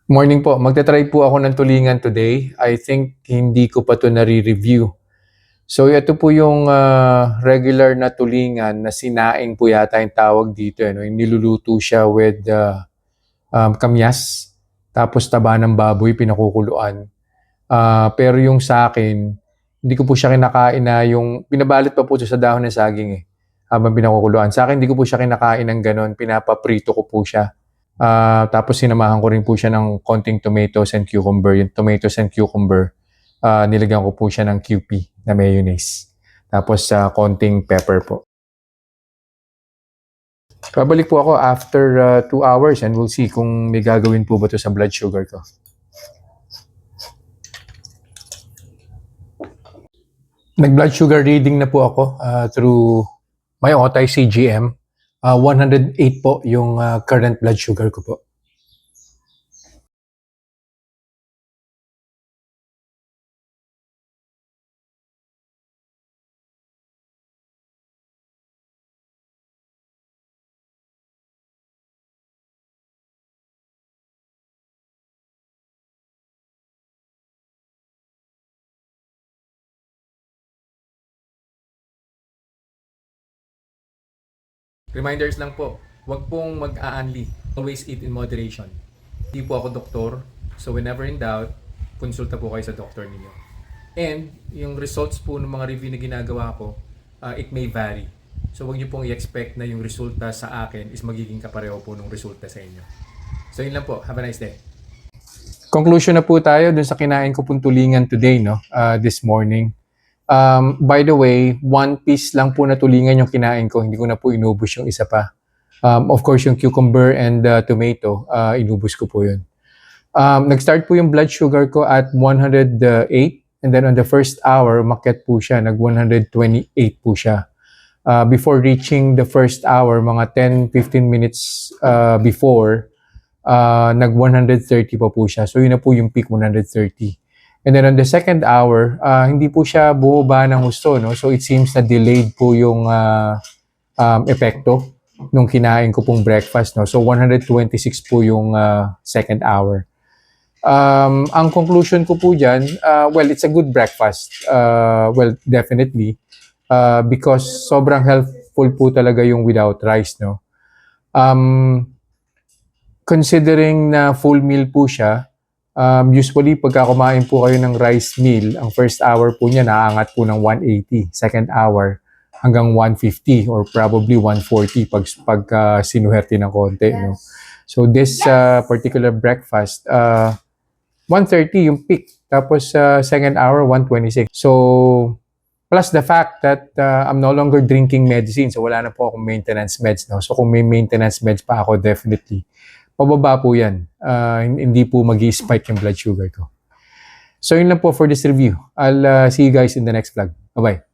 Morning po. Magta-try po ako ng tulingan today. I think hindi ko pa 'to nare-review. So ito po yung, regular na tulingan na sinaing po yata yung tawag dito, eh, 'no, yung niluluto siya with, kamyas, tapos taba ng baboy pinakukuluan. Pero yung sa'kin, hindi ko po siya kinakain na yung binabalot pa po siya sa dahon ng saging, eh, habang pinakukuluan. Sa'kin hindi ko po siya kinakain ng gano'n, pinapaprito ko po siya. Tapos sinamahan ko rin po siya ng konting tomatoes and cucumber. Yung tomatoes and cucumber, nilagyan ko po siya ng QP na mayonnaise. Tapos konting pepper po. Babalik po ako after 2 hours and we'll see kung may gagawin po ba to sa blood sugar ko. Nag-blood sugar reading na po ako through my Otay CGM. 108 po yung current blood sugar ko po. Reminders lang po, wag pong mag-aanli. Always eat in moderation. Hindi po ako doktor, so whenever in doubt, konsulta po kayo sa doktor ninyo. And yung results po ng mga review na ginagawa ko, it may vary. So wag niyo pong i-expect na yung resulta sa akin is magiging kapareho po ng resulta sa inyo. So yun lang po. Have a nice day. Conclusion na po tayo dun sa kinain ko pong tulingan today, no? This morning. By the way, 1 piece lang po na tulingan yung kinain ko. Hindi ko na po inubos yung isa pa. Of course, yung cucumber and tomato, inubos ko po yun. Nag-start po yung blood sugar ko at 108. And then on the first hour, umakyat po siya. Nag-128 po siya. Before reaching the first hour, mga 10-15 minutes before, nag-130 pa po siya. So yun na po yung peak, 130. And then on the second hour, hindi po siya bumaba ng husto, no? So it seems na delayed po yung epekto nung kinain ko pong breakfast, no? So 126 po yung second hour. Ang conclusion ko po dyan, well, it's a good breakfast. Well, definitely. Because sobrang healthful po talaga yung without rice, no? Considering na full meal po siya, usually pagka kumain po kayo ng rice meal, ang first hour po niya naaangat po ng 180, second hour hanggang 150 or probably 140 pag sinuherte ng konti. Yes. No? So this particular breakfast, 130 yung peak. Tapos second hour, 126. So plus the fact that I'm no longer drinking medicine, so wala na po akong maintenance meds. No? So kung may maintenance meds pa ako, definitely pababa po yan. Hindi po mag-i-spike yung blood sugar ko. So yun lang po for this review. I'll see you guys in the next vlog. Bye-bye.